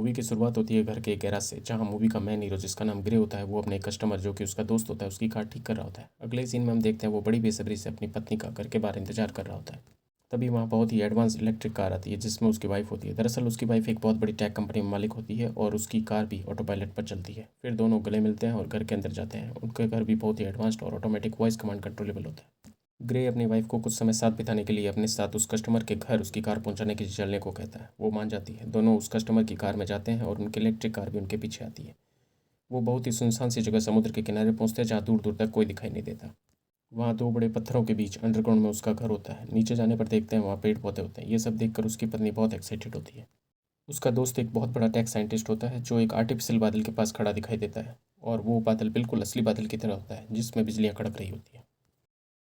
Movie की शुरुआत होती है घर के एक गैराज से, जहाँ मूवी का मेन हीरो जिसका नाम ग्रे होता है वो अपने कस्टमर जो कि उसका दोस्त होता है उसकी कार ठीक कर रहा होता है। अगले सीन में हम देखते हैं वो बड़ी बेसब्री से अपनी पत्नी का घर के बाहर इंतजार कर रहा होता है। तभी वहाँ बहुत ही एडवांस इलेक्ट्रिक कार आती है जिसमें उसकी वाइफ होती है। दरअसल उसकी वाइफ एक बहुत बड़ी टेक कंपनी में मालिक होती है और उसकी कार भी ऑटो पायलट पर चलती है। फिर दोनों गले मिलते हैं और घर के अंदर जाते हैं। उनके घर भी बहुत ही एडवांस्ड और ऑटोमेटिक वॉइस कमांड कंट्रोलेबल होता है। ग्रे अपनी वाइफ को कुछ समय साथ बिताने के लिए अपने साथ उस कस्टमर के घर उसकी कार पहुंचाने के लिए चलने को कहता है। वो मान जाती है। दोनों उस कस्टमर की कार में जाते हैं और उनकी इलेक्ट्रिक कार भी उनके पीछे आती है। वो बहुत ही सुनसान सी जगह समुद्र के किनारे पहुंचते हैं जहाँ दूर दूर तक कोई दिखाई नहीं देता। वहाँ दो बड़े पत्थरों के बीच अंडरग्राउंड में उसका घर होता है। नीचे जाने पर देखते हैं वहाँ पेड़ पौधे होते हैं। ये सब देखकर उसकी पत्नी बहुत एक्साइटेड होती है। उसका दोस्त एक बहुत बड़ा टेक साइंटिस्ट होता है जो एक आर्टिफिशियल बादल के पास खड़ा दिखाई देता है। और वो बादल बिल्कुल असली बादल की तरह होता है जिसमें बिजलियाँ कड़क रही होती है।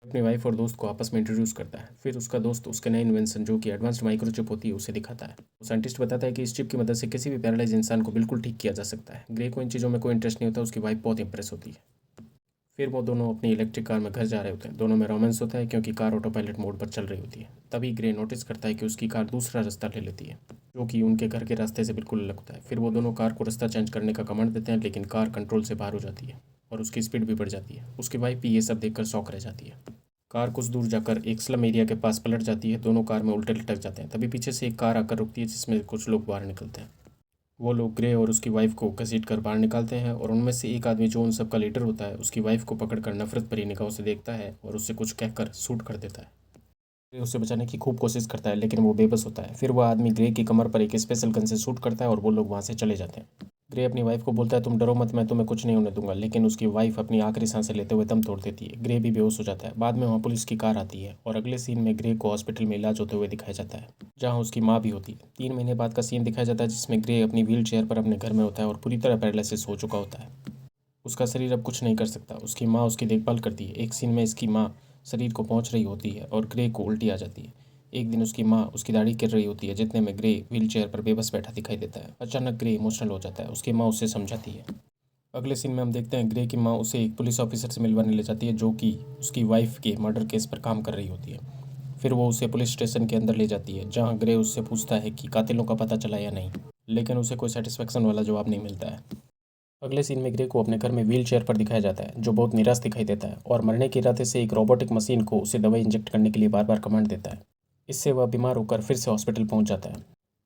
अपनी वाइफ और दोस्त को आपस में इंट्रोड्यूस करता है। फिर उसका दोस्त उसके नए इन्वेंशन जो कि एडवांस्ड माइक्रोचिप होती है उसे दिखाता है। वो साइंटिस्ट बताता है कि इस चिप की मदद से किसी भी पैरालाइज इंसान को बिल्कुल ठीक किया जा सकता है। ग्रे को इन चीज़ों में कोई इंटरेस्ट नहीं होता। उसकी वाइफ बहुत इंप्रेस होती है। फिर वो दोनों अपनी इलेक्ट्रिक कार में घर जा रहे होते हैं। दोनों में रोमांस होता है क्योंकि कार ऑटो पायलट मोड पर चल रही होती है। तभी ग्रे नोटिस करता है कि उसकी कार दूसरा रास्ता ले लेती है जो कि उनके घर के रास्ते से बिल्कुल अलग होता है। फिर वो दोनों कार को रास्ता चेंज करने का कमांड देते हैं लेकिन कार कंट्रोल से बाहर हो जाती है और उसकी स्पीड भी बढ़ जाती है। उसकी वाइफ भी ये सब देखकर शॉक रह जाती है। कार कुछ दूर जाकर एक स्लम एरिया के पास पलट जाती है। दोनों कार में उल्टे लटक जाते हैं। तभी पीछे से एक कार आकर रुकती है जिसमें कुछ लोग बाहर निकलते हैं। वो लोग ग्रे और उसकी वाइफ को घसीट कर बाहर निकालते हैं और उनमें से एक आदमी जो उन सबका लीडर होता है उसकी वाइफ को पकड़कर नफरत भरी निगाहों से देखता है और उससे कुछ कहकर शूट कर देता है। ग्रे उसे बचाने की खूब कोशिश करता है लेकिन वो बेबस होता है। फिर वह आदमी ग्रे की कमर पर एक स्पेशल गन से शूट करता है और वो लोग वहाँ से चले जाते हैं। ग्रे अपनी वाइफ को बोलता है तुम डरो मत, मैं तुम्हें कुछ नहीं होने दूंगा, लेकिन उसकी वाइफ अपनी आखिरी सांसें लेते हुए दम तोड़ देती है। ग्रे भी बेहोश हो जाता है। बाद में वहाँ पुलिस की कार आती है और अगले सीन में ग्रे को हॉस्पिटल में इलाज होते हुए दिखाया जाता है जहाँ उसकी माँ भी होती है। 3 महीने बाद का सीन दिखाया जाता है जिसमें ग्रे अपनी व्हील चेयर पर अपने घर में होता है और पूरी तरह पैरालिसिस हो चुका होता है। उसका शरीर अब कुछ नहीं कर सकता। उसकी माँ उसकी देखभाल करती है। एक सीन में इसकी माँ शरीर को पहुँच रही होती है और ग्रे को उल्टी आ जाती है। एक दिन उसकी माँ उसकी दाढ़ी कर रही होती है जितने में ग्रे व्हील चेयर पर बेबस बैठा दिखाई देता है। अचानक ग्रे इमोशनल हो जाता है। उसकी माँ उससे समझाती है। अगले सीन में हम देखते हैं ग्रे की माँ उसे एक पुलिस ऑफिसर से मिलवाने ले जाती है जो कि उसकी वाइफ के मर्डर केस पर काम कर रही होती है। फिर वो उसे पुलिस स्टेशन के अंदर ले जाती है जहाँ ग्रे उससे पूछता है कि कातिलों का पता चला या नहीं, लेकिन उसे कोई सेटिस्फेक्शन वाला जवाब नहीं मिलता है। अगले सीन में ग्रे को अपने घर में व्हील चेयर पर दिखाया जाता है जो बहुत निराश दिखाई देता है और मरने के इरादे से एक रोबोटिक मशीन को उसे दवाई इंजेक्ट करने के लिए बार बार कमांड देता है। इससे वह बीमार होकर फिर से हॉस्पिटल पहुंच जाता है।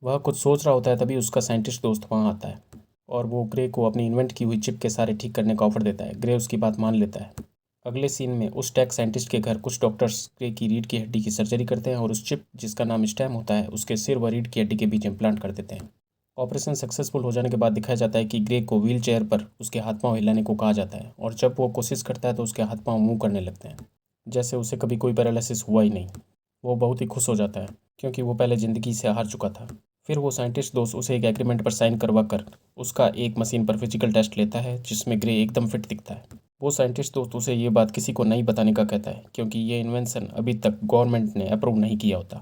वह कुछ सोच रहा होता है तभी उसका साइंटिस्ट दोस्त वहां आता है और वो ग्रे को अपनी इन्वेंट की हुई चिप के सारे ठीक करने का ऑफर देता है। ग्रे उसकी बात मान लेता है। अगले सीन में उस टेक साइंटिस्ट के घर कुछ डॉक्टर्स ग्रे की रीढ़ की हड्डी की सर्जरी करते हैं और उस चिप जिसका नाम स्टेम होता है उसके सिर व रीढ़ की हड्डी के बीच इम्प्लांट कर देते हैं। ऑपरेशन सक्सेसफुल हो जाने के बाद दिखाया जाता है कि ग्रे को व्हील चेयर पर उसके हाथ पांव हिलाने को कहा जाता है और जब वो कोशिश करता है तो उसके हाथ पांव मूव करने लगते हैं जैसे उसे कभी कोई पैरालिसिस हुआ ही नहीं। वो बहुत ही खुश हो जाता है क्योंकि वो पहले ज़िंदगी से हार चुका था। फिर वो साइंटिस्ट दोस्त उसे एक एग्रीमेंट पर साइन करवा कर उसका एक मशीन पर फिजिकल टेस्ट लेता है जिसमें ग्रे एकदम फिट दिखता है। वो साइंटिस्ट दोस्त उसे ये बात किसी को नहीं बताने का कहता है क्योंकि ये इन्वेंशन अभी तक गवर्नमेंट ने अप्रूव नहीं किया होता।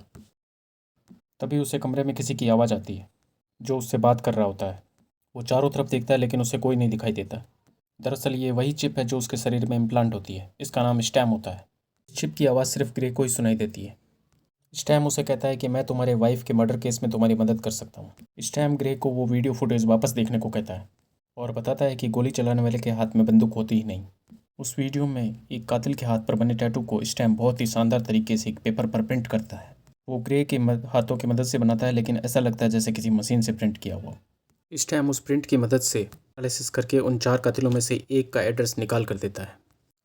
तभी उसे कमरे में किसी की आवाज़ आती है जो उससे बात कर रहा होता है। वो चारों तरफ देखता है लेकिन उसे कोई नहीं दिखाई देता। दरअसल ये वही चिप है जो उसके शरीर में इम्प्लांट होती है। इसका नाम स्टैम होता है। इस चिप की आवाज़ सिर्फ ग्रे को ही सुनाई देती है। स्टैम उसे कहता है कि मैं तुम्हारे वाइफ के मर्डर केस में तुम्हारी मदद कर सकता हूँ। स्टैम ग्रे को वो वीडियो फुटेज वापस देखने को कहता है और बताता है कि गोली चलाने वाले के हाथ में बंदूक होती ही नहीं। उस वीडियो में एक कातिल के हाथ पर बने टैटू को स्टैम बहुत ही शानदार तरीके से एक पेपर पर प्रिंट करता है। वो ग्रे के हाथों की मदद से बनाता है लेकिन ऐसा लगता है जैसे किसी मशीन से प्रिंट किया हुआ। इस टाइम उस प्रिंट की मदद से एनालिसिस करके उन 4 कातिलों में से एक का एड्रेस निकाल कर देता है।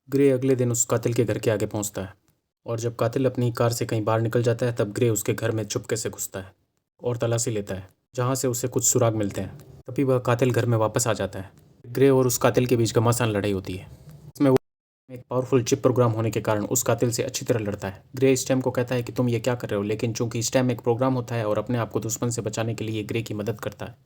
ग्रे अगले दिन उस कातिल के घर के आगे पहुंचता है और जब कातिल अपनी कार से कहीं बाहर निकल जाता है तब ग्रे उसके घर में चुपके से घुसता है और तलाशी लेता है जहां से उसे कुछ सुराग मिलते हैं। तभी वह कातिल घर में वापस आ जाता है। ग्रे और उस कातिल के बीच घमासान लड़ाई होती है। इसमें वो एक पावरफुल चिप प्रोग्राम होने के कारण उस कातिल से अच्छी तरह लड़ता है। ग्रे स्टैम को कहता है कि तुम ये क्या कर रहे हो, लेकिन चूंकि स्टैम एक प्रोग्राम होता है और अपने आप को दुश्मन से बचाने के लिए ग्रे की मदद करता है।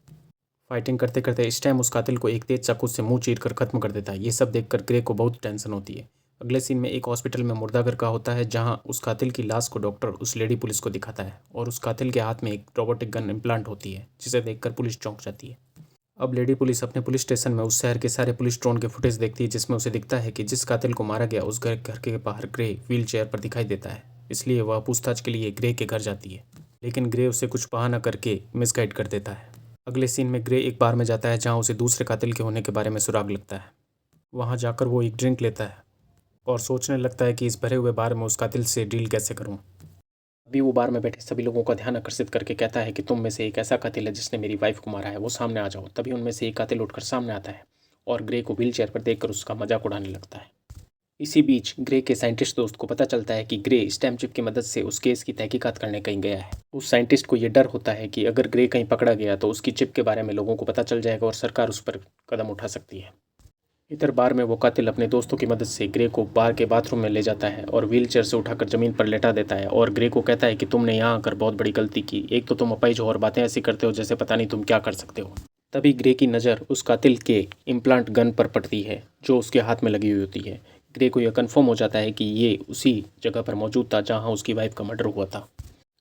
फाइटिंग करते करते इस टाइम उस कातिल को एक तेज चाकू से मुंह चीर कर खत्म कर देता है। ये सब देखकर ग्रे को बहुत टेंशन होती है। अगले सीन में एक हॉस्पिटल में मुर्दा घर का होता है जहां उस कातिल की लाश को डॉक्टर उस लेडी पुलिस को दिखाता है और उस कातिल के हाथ में एक रोबोटिक गन इम्प्लांट होती है जिसे देखकर पुलिस चौंक जाती है। अब लेडी पुलिस अपने पुलिस स्टेशन में उस शहर के सारे पुलिस ड्रोन के फुटेज देखती है जिसमें उसे दिखता है कि जिस कातिल को मारा गया उस घर के बाहर ग्रे व्हील चेयर पर दिखाई देता है। इसलिए वह पूछताछ के लिए ग्रे के घर जाती है लेकिन ग्रे उसे कुछ बहाना करके मिसगाइड कर देता है। अगले सीन में ग्रे एक बार में जाता है जहाँ उसे दूसरे कातिल के होने के बारे में सुराग लगता है। वहाँ जाकर वो एक ड्रिंक लेता है और सोचने लगता है कि इस भरे हुए बार में उस कातिल से डील कैसे करूँ। अभी वो बार में बैठे सभी लोगों का ध्यान आकर्षित करके कहता है कि तुम में से एक ऐसा कातिल है जिसने मेरी वाइफ को मारा है, वो सामने आ जाओ। तभी उनमें से एक कातिल उठकर सामने आता है और ग्रे को व्हील चेयर पर देखकर उसका मजाक उड़ाने लगता है। इसी बीच ग्रे के साइंटिस्ट दोस्त को पता चलता है कि ग्रे स्टैम्प चिप की मदद से उस केस की तहकीकात करने कहीं गया है। उस साइंटिस्ट को ये डर होता है कि अगर ग्रे कहीं पकड़ा गया तो उसकी चिप के बारे में लोगों को पता चल जाएगा और सरकार उस पर कदम उठा सकती है। इधर बार में वो कातिल अपने दोस्तों की मदद से ग्रे को बार के बाथरूम में ले जाता है और व्हील चेयर से उठाकर ज़मीन पर लेटा देता है और ग्रे को कहता है कि तुमने यहाँ आकर बहुत बड़ी गलती की। एक तो तुम अपाहिज हो और बातें ऐसी करते हो जैसे पता नहीं तुम क्या कर सकते हो। तभी ग्रे की नज़र उस कातिल के इम्प्लांट गन पर पड़ती है जो उसके हाथ में लगी हुई होती है। ग्रे को यह कन्फर्म हो जाता है कि ये उसी जगह पर मौजूद था जहाँ उसकी वाइफ का मर्डर हुआ था।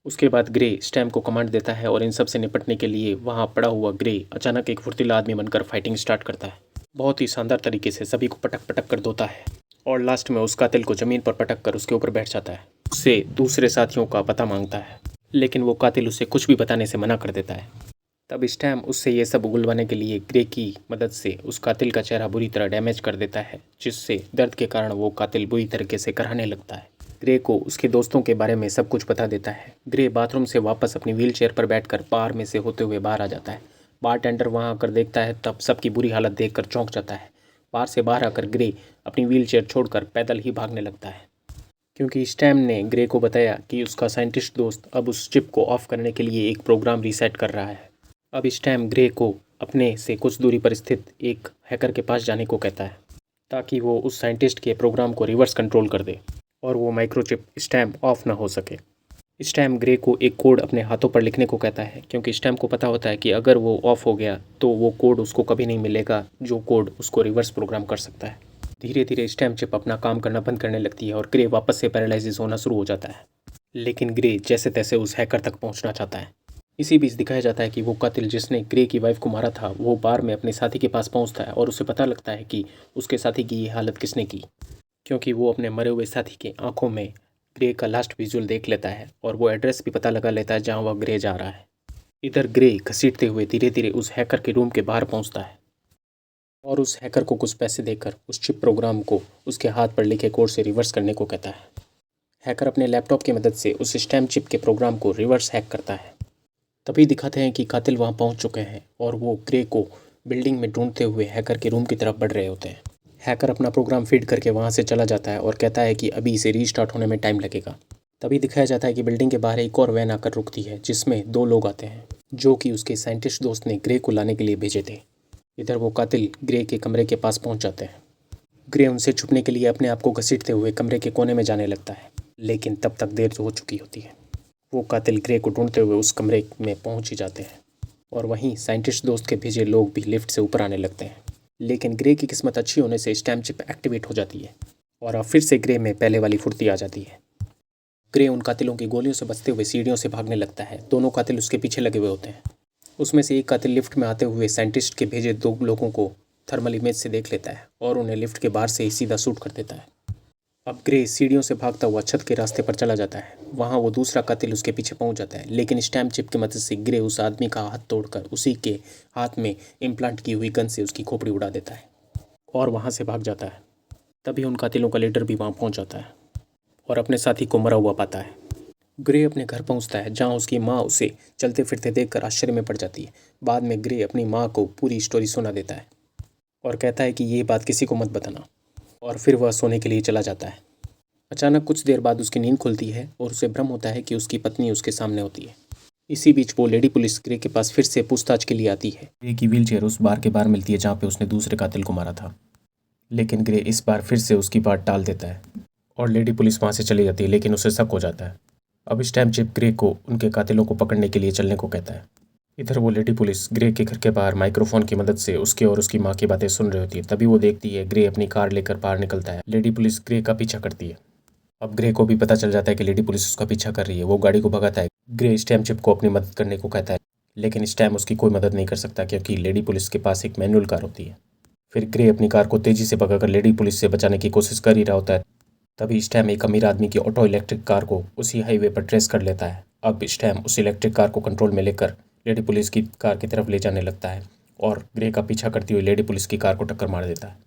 उसके बाद ग्रे स्टैम को कमांड देता है और इन सब से निपटने के लिए वहाँ पड़ा हुआ ग्रे अचानक एक फुर्तीला आदमी बनकर फाइटिंग स्टार्ट करता है। बहुत ही शानदार तरीके से सभी को पटक पटक कर धोता है और लास्ट में उस कातिल को ज़मीन पर पटक कर उसके ऊपर बैठ जाता है। उससे दूसरे साथियों का पता मांगता है लेकिन वो कातिल उसे कुछ भी बताने से मना कर देता है। तब स्टैम उससे ये सब उगलवाने के लिए ग्रे की मदद से उस कातिल का चेहरा बुरी तरह डैमेज कर देता है जिससे दर्द के कारण वो कातिल बुरी तरीके से कराहने लगता है। ग्रे को उसके दोस्तों के बारे में सब कुछ बता देता है। ग्रे बाथरूम से वापस अपनी व्हील चेयर पर बैठकर बार में से होते हुए बाहर आ जाता है। बार टेंडर वहाँ आकर देखता है तब सबकी बुरी हालत देखकर चौंक जाता है। बार से बाहर आकर ग्रे अपनी व्हील चेयर छोड़कर पैदल ही भागने लगता है क्योंकि स्टैम ने ग्रे को बताया कि उसका साइंटिस्ट दोस्त अब उस चिप को ऑफ करने के लिए एक प्रोग्राम रीसेट कर रहा है। अब स्टैम ग्रे को अपने से कुछ दूरी पर स्थित एक हैकर के पास जाने को कहता है ताकि वो उस साइंटिस्ट के प्रोग्राम को रिवर्स कंट्रोल कर दे और वो माइक्रोचिप स्टैम ऑफ ना हो सके। स्टैम ग्रे को एक कोड अपने हाथों पर लिखने को कहता है क्योंकि स्टैम को पता होता है कि अगर वो ऑफ हो गया तो वो कोड उसको कभी नहीं मिलेगा जो कोड उसको रिवर्स प्रोग्राम कर सकता है। धीरे धीरे स्टैम चिप अपना काम करना बंद करने लगती है और ग्रे वापस से पैरालिसिस होना शुरू हो जाता है लेकिन ग्रे जैसे तैसे उस हैकर तक पहुंचना चाहता है। इसी बीच दिखाया जाता है कि वो कातिल जिसने ग्रे की वाइफ को मारा था वो बार में अपने साथी के पास पहुंचता है और उसे पता लगता है कि उसके साथी की ये हालत किसने की क्योंकि वो अपने मरे हुए साथी के आंखों में ग्रे का लास्ट विजुअल देख लेता है और वो एड्रेस भी पता लगा लेता है जहाँ वह ग्रे जा रहा है। इधर ग्रे घसीटते हुए धीरे धीरे उस हैकर के रूम के बाहर पहुँचता है और उस हैकर को कुछ पैसे देकर उस चिप प्रोग्राम को उसके हाथ पर लिखे कोड से रिवर्स करने को कहता है। हैकर अपने लैपटॉप की मदद से उस स्टैम्प चिप के प्रोग्राम को रिवर्स हैक करता है। तभी दिखाते हैं कि कातिल वहाँ पहुँच चुके हैं और वो ग्रे को बिल्डिंग में ढूंढते हुए हैकर के रूम की तरफ बढ़ रहे होते हैं। हैकर अपना प्रोग्राम फीड करके वहाँ से चला जाता है और कहता है कि अभी इसे रीस्टार्ट होने में टाइम लगेगा। तभी दिखाया जाता है कि बिल्डिंग के बाहर एक और वैन आकर रुकती है जिसमें 2 लोग आते हैं जो कि उसके साइंटिस्ट दोस्त ने ग्रे को लाने के लिए भेजे थे। इधर वो कातिल ग्रे के कमरे के पास पहुँच जाते हैं। ग्रे उनसे छुपने के लिए अपने आप को घसीटते हुए कमरे के कोने में जाने लगता है लेकिन तब तक देर हो चुकी होती है। वो कातिल ग्रे को ढूंढते हुए उस कमरे में पहुँच ही जाते हैं और वहीं साइंटिस्ट दोस्त के भेजे लोग भी लिफ्ट से ऊपर आने लगते हैं लेकिन ग्रे की किस्मत अच्छी होने से स्टैम्प चिप एक्टिवेट हो जाती है और अब फिर से ग्रे में पहले वाली फुर्ती आ जाती है। ग्रे उन कातिलों की गोलियों से बचते हुए सीढ़ियों से भागने लगता है। दोनों कातिल उसके पीछे लगे हुए होते हैं। उसमें से एक कातिल लिफ्ट में आते हुए साइंटिस्ट के भेजे 2 लोगों को थर्मल इमेज से देख लेता है और उन्हें लिफ्ट के बाहर से ही सीधा शूट कर देता है। अब ग्रे सीढ़ियों से भागता हुआ छत के रास्ते पर चला जाता है। वहाँ वो दूसरा कातिल उसके पीछे पहुँच जाता है लेकिन स्टैम्प चिप की मदद से ग्रे उस आदमी का हाथ तोड़कर उसी के हाथ में इम्प्लांट की हुई गन से उसकी खोपड़ी उड़ा देता है और वहाँ से भाग जाता है। तभी उन कातिलों का लीडर भी वहाँ पहुँच जाता है और अपने साथी को मरा हुआ पाता है। ग्रे अपने घर पहुँचता है जहाँ उसकी माँ उसे चलते फिरते देखकर आश्चर्य में पड़ जाती है। बाद में ग्रे अपनी माँ को पूरी स्टोरी सुना देता है और कहता है कि ये बात किसी को मत बताना और फिर वह सोने के लिए चला जाता है। अचानक कुछ देर बाद उसकी नींद खुलती है और उसे भ्रम होता है कि उसकी पत्नी उसके सामने होती है। इसी बीच वो लेडी पुलिस ग्रे के पास फिर से पूछताछ के लिए आती है। ग्रे की व्हीलचेयर उस बार के बाहर मिलती है जहाँ पे उसने दूसरे कातिल को मारा था लेकिन ग्रे इस बार फिर से उसकी बात टाल देता है और लेडी पुलिस वहाँ से चली जाती है लेकिन उसे शक हो जाता है। अब स्टैम्प चिप ग्रे को उनके कातिलों को पकड़ने के लिए चलने को कहता है। इधर वो लेडी पुलिस ग्रे के घर के बाहर माइक्रोफोन की मदद से उसके और उसकी माँ की बातें सुन रही होती है। तभी वो देखती है ग्रे अपनी कार लेकर बाहर निकलता है। लेडी पुलिस ग्रे का पीछा करती है। अब ग्रे को भी पता चल जाता है कि लेडी पुलिस उसका पीछा कर रही है। वो गाड़ी को भगाता है। ग्रे स्टैम्प चिप को अपनी मदद करने को कहता है लेकिन स्टैम्प उसकी कोई मदद नहीं कर सकता क्योंकि लेडी पुलिस के पास एक मैनुअल कार होती है। फिर ग्रे अपनी कार को तेजी से भगाकर लेडी पुलिस से बचाने की कोशिश कर ही रहा होता है। तभी स्टैम एक अमीर आदमी की ऑटो इलेक्ट्रिक कार को उसी हाईवे पर ट्रेस कर लेता है। अब स्टैम उस इलेक्ट्रिक कार को कंट्रोल में लेकर लेडी पुलिस की कार की तरफ ले जाने लगता है और ग्रे का पीछा करती हुई लेडी पुलिस की कार को टक्कर मार देता है।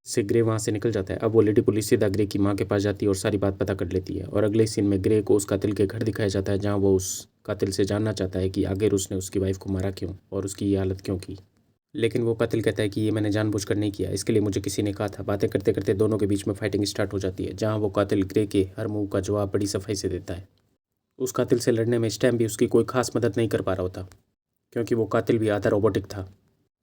इससे ग्रे वहाँ से निकल जाता है। अब वो लेडी पुलिस सीधा ग्रे की माँ के पास जाती है और सारी बात पता कर लेती है। और अगले सीन में ग्रे को उस कातिल के घर दिखाया जाता है, जहाँ वो उस कातिल से जानना चाहता है कि आखिर उसने उसकी वाइफ को मारा क्यों और उसकी ये हालत क्यों की। लेकिन वो कातिल कहता है कि ये मैंने जानबूझकर नहीं किया, इसके लिए मुझे किसी ने कहा था। बातें करते करते दोनों के बीच में फाइटिंग स्टार्ट हो जाती है, जहाँ वो कातिल ग्रे के हर मूव का जवाब बड़ी सफाई से देता है। उस कातिल से लड़ने में स्टैम भी उसकी कोई खास मदद नहीं कर पा रहा होता, क्योंकि वो कातिल भी आधा रोबोटिक था।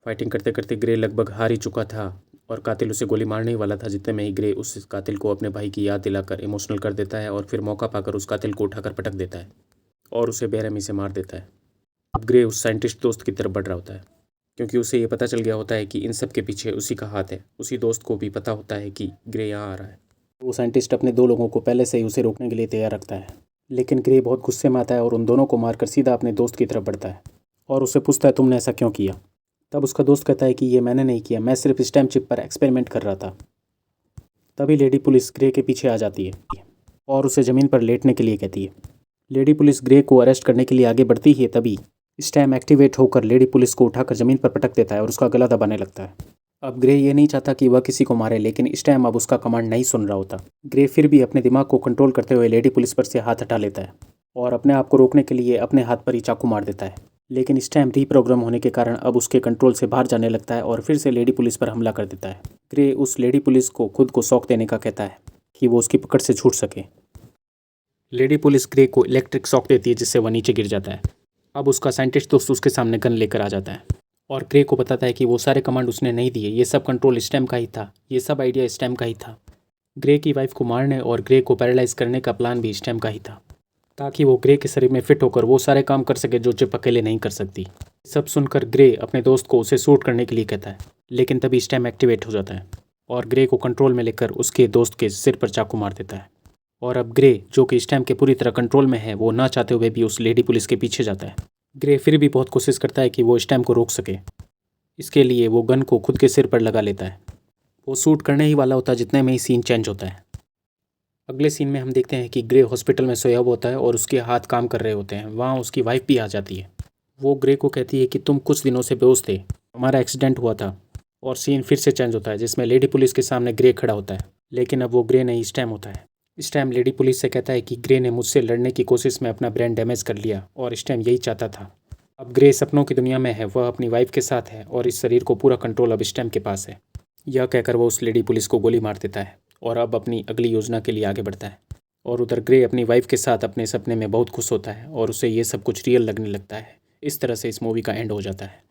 फाइटिंग करते करते ग्रे लगभग हार ही चुका था और कातिल उसे गोली मारने ही वाला था। जितने में ही ग्रे उस कातिल को अपने भाई की याद दिलाकर इमोशनल कर देता है और फिर मौका पाकर उस कातिल को उठाकर पटक देता है और उसे बेरहमी से मार देता है। अब ग्रे उस साइंटिस्ट दोस्त की तरफ बढ़ रहा होता है, क्योंकि उसे ये पता चल गया होता है कि इन सब के पीछे उसी का हाथ है। उसी दोस्त को भी पता होता है कि ग्रे यहाँ आ रहा है। वो साइंटिस्ट अपने दो लोगों को पहले से ही उसे रोकने के लिए तैयार रखता है, लेकिन ग्रे बहुत गुस्से में आता है और उन दोनों को मारकर सीधा अपने दोस्त की तरफ बढ़ता है और उसे पूछता है, तुमने ऐसा क्यों किया? तब उसका दोस्त कहता है कि ये मैंने नहीं किया, मैं सिर्फ स्टैम्प चिप पर एक्सपेरिमेंट कर रहा था। तभी लेडी पुलिस ग्रे के पीछे आ जाती है और उसे ज़मीन पर लेटने के लिए कहती है। लेडी पुलिस ग्रे को अरेस्ट करने के लिए आगे बढ़ती है, तभी स्टैम एक्टिवेट होकर लेडी पुलिस को उठाकर ज़मीन पर पटक देता है और उसका गला दबाने लगता है। अब ग्रे ये नहीं चाहता कि वह किसी को मारे, लेकिन स्टैम अब उसका कमांड नहीं सुन रहा होता। ग्रे फिर भी अपने दिमाग को कंट्रोल करते हुए लेडी पुलिस पर से हाथ हटा लेता है और अपने आप को रोकने के लिए अपने हाथ पर ही चाकू मार देता है। लेकिन स्टैम रीप्रोग्राम होने के कारण अब उसके कंट्रोल से बाहर जाने लगता है और फिर से लेडी पुलिस पर हमला कर देता है। ग्रे उस लेडी पुलिस को खुद को शॉक देने का कहता है कि वो उसकी पकड़ से छूट सके। लेडी पुलिस ग्रे को इलेक्ट्रिक शॉक देती है, जिससे वह नीचे गिर जाता है। अब उसका साइंटिस्ट दोस्त उसके सामने गन लेकर आ जाता है और ग्रे को बताता है कि वो सारे कमांड उसने नहीं दिए, ये सब कंट्रोल स्टैम का ही था, ये सब आइडिया स्टैम का ही था। ग्रे की वाइफ को मारने और ग्रे को पैरालाइज करने का प्लान भी स्टैम का ही था, ताकि वो ग्रे के शरीर में फिट होकर वो सारे काम कर सके जो चिप अकेले नहीं कर सकती। सब सुनकर ग्रे अपने दोस्त को उसे शूट करने के लिए कहता है, लेकिन तभी स्टैम एक्टिवेट हो जाता है और ग्रे को कंट्रोल में लेकर उसके दोस्त के सिर पर चाकू मार देता है। और अब ग्रे, जो कि स्टैम के पूरी तरह कंट्रोल में है, वो ना चाहते हुए भी उस लेडी पुलिस के पीछे जाता है। ग्रे फिर भी बहुत कोशिश करता है कि वो स्टैम को रोक सके। इसके लिए वो गन को खुद के सिर पर लगा लेता है। वो शूट करने ही वाला होता है, जितने में ही सीन चेंज होता है। अगले सीन में हम देखते हैं कि ग्रे हॉस्पिटल में सोया हुआ होता है और उसके हाथ काम कर रहे होते हैं। वहाँ उसकी वाइफ भी आ जाती है। वो ग्रे को कहती है कि तुम कुछ दिनों से बेहोश थे, हमारा एक्सीडेंट हुआ था। और सीन फिर से चेंज होता है, जिसमें लेडी पुलिस के सामने ग्रे खड़ा होता है, लेकिन अब वो ग्रे नहीं स्टैम होता है। स्टैम लेडी पुलिस से कहता है कि ग्रे ने मुझसे लड़ने की कोशिश में अपना ब्रेन डैमेज कर लिया और स्टैम यही चाहता था। अब ग्रे सपनों की दुनिया में है, वह अपनी वाइफ के साथ है और इस शरीर को पूरा कंट्रोल अब स्टैम के पास है। यह कहकर वो उस लेडी पुलिस को गोली मार देता है और अब अपनी अगली योजना के लिए आगे बढ़ता है। और उधर ग्रे अपनी वाइफ के साथ अपने सपने में बहुत खुश होता है और उसे ये सब कुछ रियल लगने लगता है। इस तरह से इस मूवी का एंड हो जाता है।